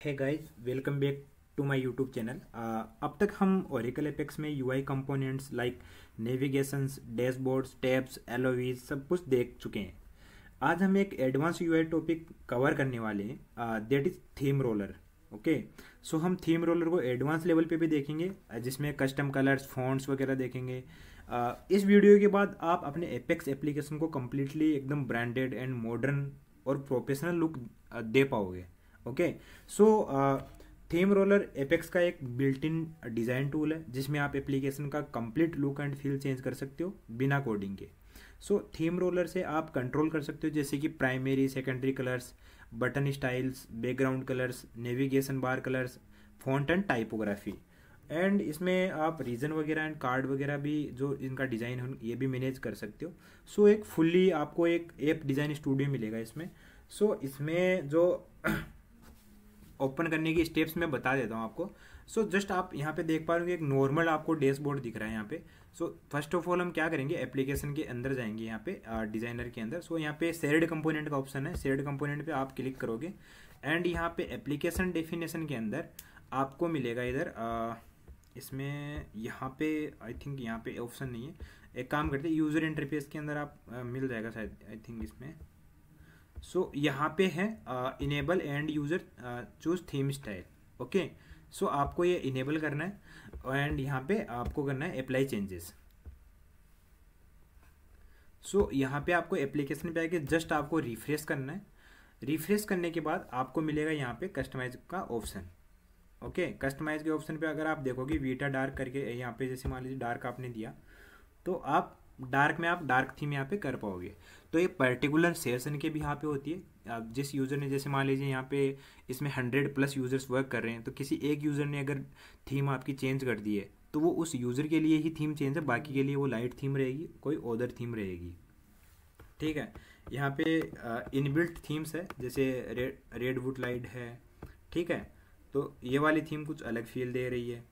Hey guys, welcome back to my YouTube channel. अब तक हम ओरेकल एपेक्स में UI components like navigations, dashboards, tabs, LOVs सब कुछ देख चुके हैं। आज हम एक एडवांस यूआई टॉपिक कवर करने वाले हैं, that is theme roller. Okay, so हम थीम रोलर को एडवांस लेवल पे भी देखेंगे, जिसमें कस्टम कलर्स, फॉन्ट्स वगैरह देखेंगे। इस वीडियो के बाद आप अपने एपेक्स एप्लीकेशन को कम्प्लीटली एकदम ब्रांडेड एंड मॉडर्न और प्रोफेशनल लुक दे पाओगे। Okay, so theme roller apex का एक बिल्ट इन डिज़ाइन टूल है जिसमें आप एप्लीकेशन का complete look and feel change कर सकते हो बिना कोडिंग के। सो थीम रोलर से आप कंट्रोल कर सकते हो जैसे कि primary, secondary colours, button styles, background colours, navigation bar colours, font and typography. And इसमें आप रीजन वगैरह एंड कार्ड वगैरह भी जो इनका डिज़ाइन है ये भी मैनेज कर सकते हो। सो एक फुल्ली आपको एक ऐप डिज़ाइन स्टूडियो मिलेगा इसमें। सो इसमें जो ओपन करने की स्टेप्स मैं बता देता हूँ आपको। सो जस्ट आप यहाँ पे देख पा रहे हो एक नॉर्मल आपको डैशबोर्ड दिख रहा है यहाँ पे। सो फर्स्ट ऑफ ऑल हम क्या करेंगे, एप्लीकेशन के अंदर जाएंगे यहाँ पे डिजाइनर के अंदर। सो यहाँ पे शेयर्ड कंपोनेंट का ऑप्शन है, शेयर्ड कंपोनेंट पे आप क्लिक करोगे एंड यहाँ पे एप्लीकेशन डेफिनेशन के अंदर आपको मिलेगा इधर इसमें यहाँ पे आई थिंक यहाँ पे ऑप्शन नहीं है। एक काम करते हैं, यूजर इंटरफेस के अंदर आप मिल जाएगा शायद, आई थिंक इसमें। सो यहाँ पे है enable and user choose theme style. Okay, so आपको ये इनेबल करना है एंड यहाँ पे आपको करना है अप्लाई चेंजेस। सो यहाँ पे आपको एप्लीकेशन पे आके जस्ट आपको रिफ्रेश करना है। रिफ्रेश करने के बाद आपको मिलेगा यहाँ पे कस्टमाइज का ऑप्शन। ओके, कस्टमाइज के ऑप्शन पे अगर आप देखोगे वीटा डार्क करके यहाँ पे, जैसे मान लीजिए डार्क आपने दिया तो आप डार्क में आप डार्क थीम यहाँ पे कर पाओगे। तो ये पर्टिकुलर सेशन के भी यहाँ पे होती है। आप जिस यूज़र ने, जैसे मान लीजिए यहाँ पे इसमें 100+ यूज़र्स वर्क कर रहे हैं, तो किसी एक यूज़र ने अगर थीम आपकी चेंज कर दी है तो वो उस यूज़र के लिए ही थीम चेंज है, बाकी के लिए वो लाइट थीम रहेगी, कोई अदर थीम रहेगी। ठीक है, यहाँ पे इनबिल्ट थीम्स है, जैसे रेडवुड लाइट है। ठीक है, तो ये वाली थीम कुछ अलग फील दे रही है।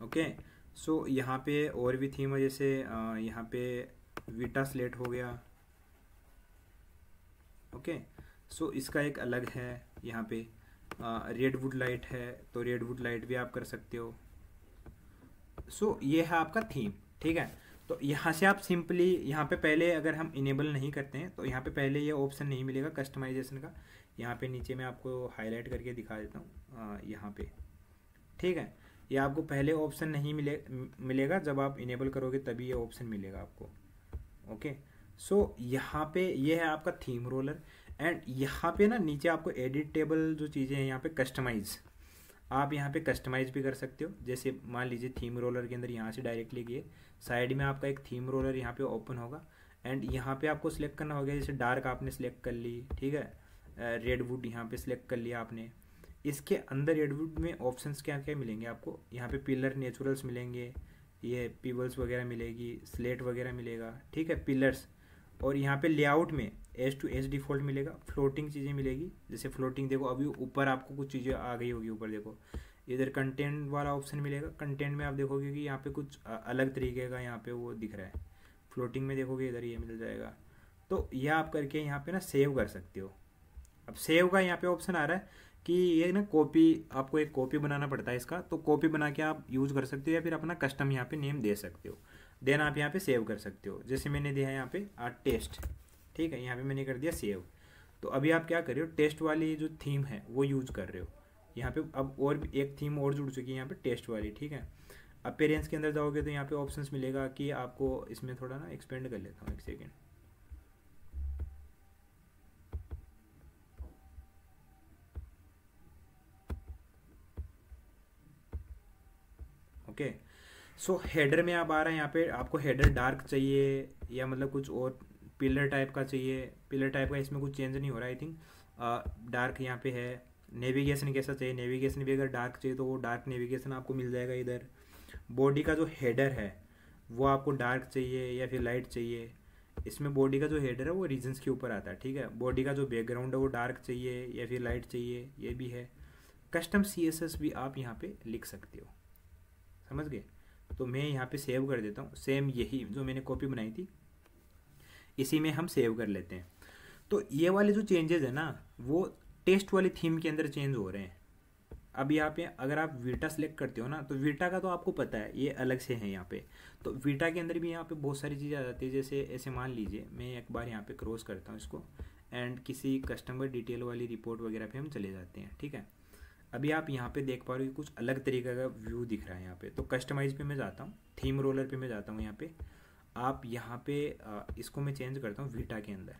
ओके, सो यहाँ पे और भी थीम है, जैसे यहाँ पे वीटा स्लेट हो गया। ओके, सो इसका एक अलग है। यहाँ पे रेडवुड लाइट है, तो रेडवुड लाइट भी आप कर सकते हो। सो ये है आपका थीम। ठीक है, तो यहाँ से आप सिंपली यहाँ पे पहले अगर हम इनेबल नहीं करते हैं तो यहाँ पे पहले ये ऑप्शन नहीं मिलेगा कस्टमाइजेशन का। यहाँ पे नीचे मैं आपको हाईलाइट करके दिखा देता हूँ यहाँ पे। ठीक है, ये आपको पहले ऑप्शन नहीं मिलेगा, जब आप इनेबल करोगे तभी ये ऑप्शन मिलेगा आपको। ओके, सो यहाँ पे ये है आपका थीम रोलर एंड यहाँ पे ना नीचे आपको एडिटेबल जो चीज़ें हैं यहाँ पे कस्टमाइज, आप यहाँ पे कस्टमाइज भी कर सकते हो। जैसे मान लीजिए थीम रोलर के अंदर यहाँ से डायरेक्टली गए, साइड में आपका एक थीम रोलर यहाँ पे ओपन होगा एंड यहाँ पे आपको सिलेक्ट करना होगा। जैसे डार्क आपने सिलेक्ट कर ली, ठीक है, रेडवुड यहाँ पे सिलेक्ट कर लिया आपने। इसके अंदर रेडवुड में ऑप्शंस क्या क्या मिलेंगे आपको, यहाँ पे पिलर नेचुरल्स मिलेंगे, ये पीबल्स वगैरह मिलेगी, स्लेट वगैरह मिलेगा। ठीक है, पिलर्स। और यहाँ पे लेआउट में एज टू एज डिफॉल्ट मिलेगा, फ्लोटिंग चीज़ें मिलेगी। जैसे फ्लोटिंग देखो अभी ऊपर आपको कुछ चीज़ें आ गई होगी, ऊपर देखो इधर कंटेंट वाला ऑप्शन मिलेगा। कंटेंट में आप देखोगे कि यहाँ पे कुछ अलग तरीके का यहाँ पे वो दिख रहा है। फ्लोटिंग में देखोगे इधर ये मिल जाएगा। तो यह आप करके यहाँ पे ना सेव कर सकते हो। अब सेव का यहाँ पे ऑप्शन आ रहा है कि ये ना कॉपी, आपको एक कॉपी बनाना पड़ता है इसका, तो कॉपी बना के आप यूज़ कर सकते हो या फिर अपना कस्टम यहाँ पे नेम दे सकते हो। देन आप यहाँ पे सेव कर सकते हो। जैसे मैंने दिया है यहाँ पे टेस्ट। ठीक है, यहाँ पे मैंने कर दिया सेव। तो अभी आप क्या कर रहे हो, टेस्ट वाली जो थीम है वो यूज़ कर रहे हो यहाँ पे। अब और भी एक थीम और जुड़ चुकी है यहाँ पे, टेस्ट वाली। ठीक है, अपीयरेंस के अंदर जाओगे तो यहाँ पे ऑप्शंस मिलेगा कि आपको इसमें थोड़ा ना एक्सपेंड कर लेता हूँ, एक सेकेंड। ओके, सो हेडर में आप आ रहे हैं, यहाँ पे आपको हेडर डार्क चाहिए या मतलब कुछ और पिलर टाइप का चाहिए। पिलर टाइप का इसमें कुछ चेंज नहीं हो रहा है, आई थिंक डार्क यहाँ पे है। नेविगेशन कैसा चाहिए, नेविगेशन भी अगर डार्क चाहिए तो वो डार्क नेविगेशन आपको मिल जाएगा इधर। बॉडी का जो हेडर है वो आपको डार्क चाहिए या फिर लाइट चाहिए। इसमें बॉडी का जो हेडर है वो रीजन्स के ऊपर आता है। ठीक है, बॉडी का जो बैकग्राउंड है वो डार्क चाहिए या फिर लाइट चाहिए, ये भी है। कस्टम CSS भी आप यहाँ पे लिख सकते हो, समझ गए। तो मैं यहाँ पे सेव कर देता हूँ, सेम यही जो मैंने कॉपी बनाई थी इसी में हम सेव कर लेते हैं। तो ये वाले जो चेंजेस है ना वो टेस्ट वाली थीम के अंदर चेंज हो रहे हैं। अब यहाँ पे अगर आप वीटा सेलेक्ट करते हो ना, तो वीटा का तो आपको पता है ये अलग से है यहाँ पे। तो वीटा के अंदर भी यहाँ पे बहुत सारी चीज़ें आ जाती है। जैसे ऐसे मान लीजिए मैं एक बार यहाँ पे क्रॉस करता हूँ इसको, एंड किसी कस्टमर डिटेल वाली रिपोर्ट वगैरह पे हम चले जाते हैं, ठीक है। अभी आप यहाँ पे देख पा रहे हो कुछ अलग तरीके का व्यू दिख रहा है यहाँ पे। तो कस्टमाइज पे मैं जाता हूँ, थीम रोलर पे मैं जाता हूँ। यहाँ पे आप यहाँ पे इसको मैं चेंज करता हूँ वीटा के अंदर,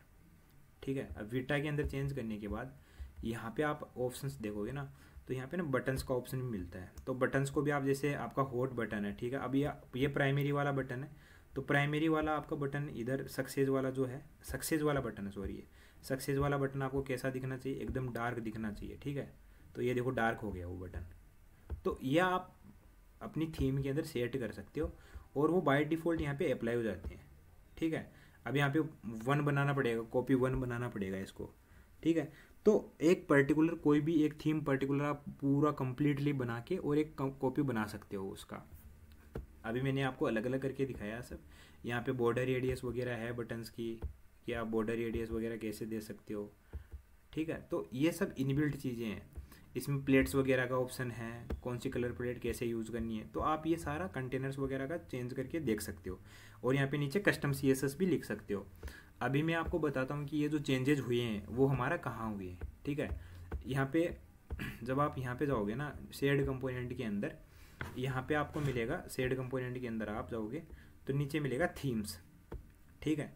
ठीक है। अब वीटा के अंदर चेंज करने के बाद यहाँ पे आप ऑप्शंस देखोगे ना, तो यहाँ पे ना बटन्स का ऑप्शन भी मिलता है। तो बटन्स को भी आप, जैसे आपका हॉट बटन है, ठीक है, अब ये प्राइमरी वाला बटन है, तो प्राइमरी वाला आपका बटन इधर सक्सेस वाला जो है, सक्सेस वाला बटन है, सॉरी, ये सक्सेस वाला बटन आपको कैसा दिखना चाहिए, एकदम डार्क दिखना चाहिए, ठीक है। तो ये देखो डार्क हो गया वो बटन। तो ये आप अपनी थीम के अंदर सेट कर सकते हो, और वो बाय डिफ़ॉल्ट यहाँ पे अप्लाई हो जाते हैं, ठीक है। अब यहाँ पे 1 बनाना पड़ेगा, कॉपी 1 बनाना पड़ेगा इसको, ठीक है। तो एक पर्टिकुलर कोई भी एक थीम पर्टिकुलर आप पूरा कंप्लीटली बना के और एक कॉपी बना सकते हो उसका। अभी मैंने आपको अलग अलग करके दिखाया सब। यहाँ पे बॉर्डर रेडियस वगैरह है बटन्स की, कि आप बॉर्डर रेडियस वगैरह कैसे दे सकते हो, ठीक है। तो ये सब इनबिल्ट चीज़ें हैं। इसमें प्लेट्स वगैरह का ऑप्शन है, कौन सी कलर प्लेट कैसे यूज़ करनी है, तो आप ये सारा कंटेनर्स वगैरह का चेंज करके देख सकते हो। और यहाँ पे नीचे कस्टम CSS भी लिख सकते हो। अभी मैं आपको बताता हूँ कि ये जो चेंजेज हुए हैं वो हमारा कहाँ हुए हैं, ठीक है। यहाँ पे जब आप यहाँ पे जाओगे ना शेयर्ड कंपोनेंट के अंदर, यहाँ पे आपको मिलेगा शेयर्ड कंपोनेंट के अंदर आप जाओगे तो नीचे मिलेगा थीम्स, ठीक है।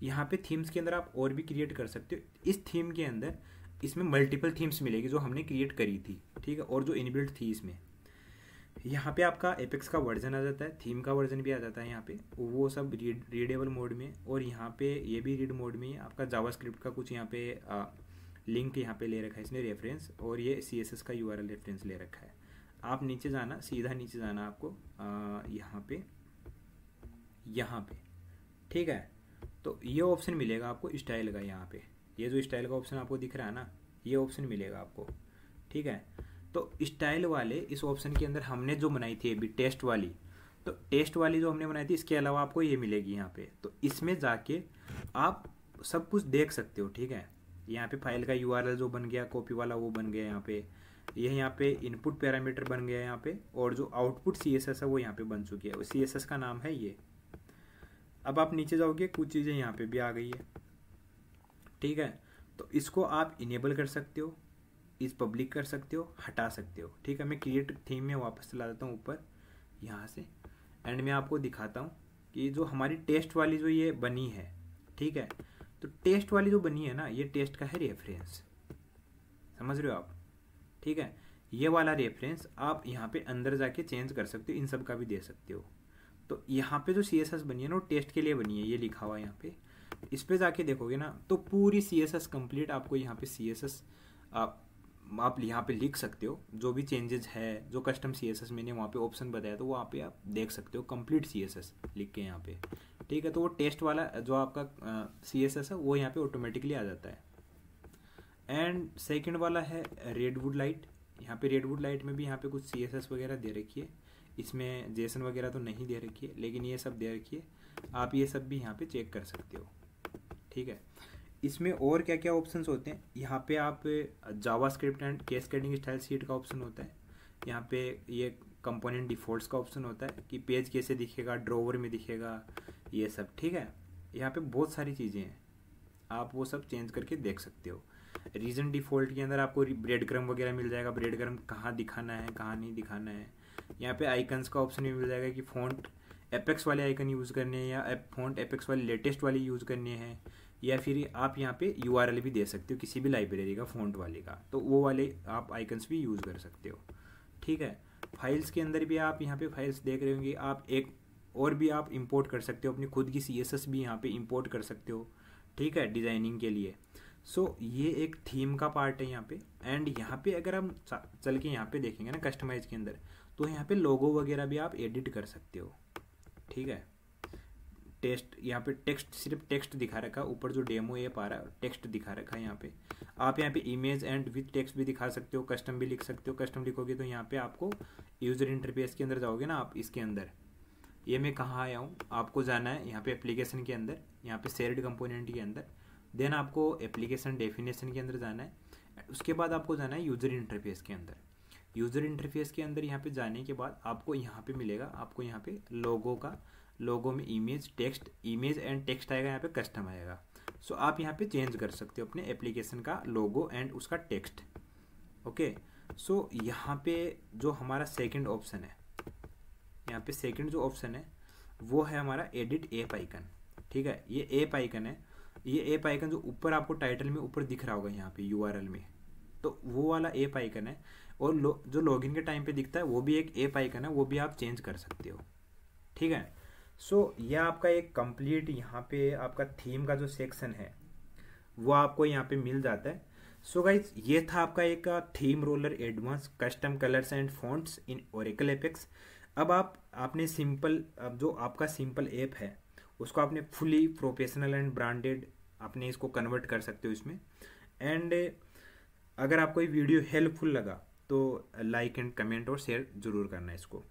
यहाँ पे थीम्स के अंदर आप और भी क्रिएट कर सकते हो। इस थीम के अंदर इसमें मल्टीपल थीम्स मिलेगी जो हमने क्रिएट करी थी, ठीक है, और जो इनबिल्ट थी इसमें। यहाँ पे आपका एपेक्स का वर्जन आ जाता है, थीम का वर्जन भी आ जाता है यहाँ पे, वो सब रीडेबल मोड में। और यहाँ पे ये भी रीड मोड में आपका जावास्क्रिप्ट का कुछ यहाँ पे लिंक यहाँ पे ले रखा है इसने रेफरेंस, और ये CSS का URL रेफरेंस ले रखा है। आप नीचे जाना, सीधा नीचे जाना आपको यहाँ पे, ठीक है। तो ये ऑप्शन मिलेगा आपको स्टाइल का। यहाँ पे ये जो स्टाइल का ऑप्शन आपको दिख रहा है ना, ये ऑप्शन मिलेगा आपको, ठीक है। तो स्टाइल वाले इस ऑप्शन के अंदर हमने जो बनाई थी अभी टेस्ट वाली, तो टेस्ट वाली जो हमने बनाई थी इसके अलावा आपको ये मिलेगी यहाँ पे। तो इसमें जाके आप सब कुछ देख सकते हो, ठीक है। यहाँ पे फाइल का URL जो बन गया कॉपी वाला वो बन गया यहाँ पे, ये यहाँ पे इनपुट पैरामीटर बन गया यहाँ पे, और जो आउटपुट CSS है वो यहाँ पे बन चुकी है, CSS का नाम है ये। अब आप नीचे जाओगे कुछ चीज़ें यहाँ पे भी आ गई है, ठीक है। तो इसको आप इनेबल कर सकते हो, इस पब्लिक कर सकते हो, हटा सकते हो, ठीक है। मैं क्रिएट थीम में वापस चला जाता हूँ ऊपर यहाँ से, एंड मैं आपको दिखाता हूँ कि जो हमारी टेस्ट वाली जो ये बनी है, ठीक है। तो टेस्ट वाली जो बनी है ना, ये टेस्ट का है रेफरेंस, समझ रहे हो आप, ठीक है। ये वाला रेफरेंस आप यहाँ पे अंदर जाके चेंज कर सकते हो, इन सब का भी दे सकते हो। तो यहाँ पे जो CSS बनी है ना वो टेस्ट के लिए बनी है, ये लिखा हुआ है यहाँ पे। इस पे जाके देखोगे ना तो पूरी CSS कंप्लीट आपको यहाँ पे CSS आप यहाँ पे लिख सकते हो। जो भी चेंजेस है, जो कस्टम CSS मैंने वहाँ पे ऑप्शन बताया, तो वो वहाँ पे आप देख सकते हो कंप्लीट CSS लिख के यहाँ पे, ठीक है। तो वो टेस्ट वाला जो आपका CSS है वो यहाँ पे ऑटोमेटिकली आ जाता है। एंड सेकंड वाला है रेडवुड लाइट। यहाँ पे रेडवुड लाइट में भी यहाँ पे कुछ CSS वगैरह दे रखी है, इसमें जेसन वगैरह तो नहीं दे रखी है, लेकिन ये सब दे रखी है। आप ये सब भी यहाँ पे चेक कर सकते हो, ठीक है। इसमें और क्या क्या ऑप्शंस होते हैं, यहाँ पे आप JavaScript and cascading style sheet का ऑप्शन होता है। यहाँ पे ये कंपोनेंट डिफॉल्ट्स का ऑप्शन होता है कि पेज कैसे दिखेगा, ड्रॉवर में दिखेगा, ये सब, ठीक है। यहाँ पे बहुत सारी चीज़ें हैं, आप वो सब चेंज करके देख सकते हो। रीजन डिफ़ॉल्ट के अंदर आपको ब्रेड क्रम वगैरह मिल जाएगा, ब्रेड क्रम कहाँ दिखाना है कहाँ नहीं दिखाना है। यहाँ पे आइकन्स का ऑप्शन भी मिल जाएगा कि फ़ॉन्ट एपेक्स वाले आइकन यूज़ करने हैं या फ़ॉन्ट एपेक्स वाले लेटेस्ट वाले यूज़ करने हैं, या फिर आप यहाँ पे URL भी दे सकते हो किसी भी लाइब्रेरी का फ़ॉन्ट वाले का, तो वो वाले आप आइकन्स भी यूज़ कर सकते हो, ठीक है। फाइल्स के अंदर भी आप यहाँ पे फाइल्स देख रहे होंगे, आप एक और भी आप इंपोर्ट कर सकते हो, अपनी खुद की CSS भी यहाँ पे इंपोर्ट कर सकते हो, ठीक है, डिज़ाइनिंग के लिए। सो ये एक थीम का पार्ट है यहाँ पे। एंड यहाँ पे अगर हम चल के यहाँ पे देखेंगे ना कस्टमाइज के अंदर, तो यहाँ पे लोगो वगैरह भी आप एडिट कर सकते हो, ठीक है। टेस्ट यहाँ पे टेक्स्ट, सिर्फ टेक्स्ट दिखा रखा है, ऊपर जो डेमो ऐप आ रहा है टेक्स्ट दिखा रखा है यहाँ पे। आप यहाँ पे इमेज एंड विथ टेक्स्ट भी दिखा सकते हो, कस्टम भी लिख सकते हो। कस्टम लिखोगे तो यहाँ पे आपको यूज़र इंटरफेस के अंदर जाओगे ना आप, इसके अंदर ये मैं कहाँ आया हूँ, आपको जाना है यहाँ पे एप्लीकेशन के अंदर, यहाँ पे शेयर्ड कंपोनेंट के अंदर, देन आपको एप्लीकेशन डेफिनेशन के अंदर जाना है। उसके बाद आपको जाना है यूज़र इंटरफेस के अंदर। यूज़र इंटरफेस के अंदर यहाँ पे जाने के बाद आपको यहाँ पे मिलेगा, आपको यहाँ पे लोगो में इमेज एंड टेक्स्ट आएगा, यहाँ पे कस्टम आएगा। सो आप यहाँ पे चेंज कर सकते हो अपने एप्लीकेशन का लोगो एंड उसका टेक्स्ट। ओके, सो यहाँ पे जो हमारा सेकंड ऑप्शन है, यहाँ पे सेकंड जो ऑप्शन है वो है हमारा एडिट ऐप आइकन। ठीक है, ये ऐप आइकन है, ये ऐप आइकन जो ऊपर आपको टाइटल में ऊपर दिख रहा होगा यहाँ पे यूआरएल में, तो वो वाला ऐप आइकन है। और जो लॉगिन के टाइम पे दिखता है वो भी एक ऐप आइकन है, वो भी आप चेंज कर सकते हो। ठीक है, सो ये आपका एक कंप्लीट यहाँ पे आपका थीम का जो सेक्शन है वो आपको यहाँ पे मिल जाता है। सो गाइज, ये था आपका एक theme roller advance custom colours and fonts in Oracle apex. अब आपने अब जो आपका सिंपल ऐप है उसको आपने फुली प्रोफेशनल एंड ब्रांडेड आपने इसको कन्वर्ट कर सकते हो इसमें। एंड अगर आपको ये वीडियो हेल्पफुल लगा तो लाइक एंड कमेंट और शेयर जरूर करना इसको।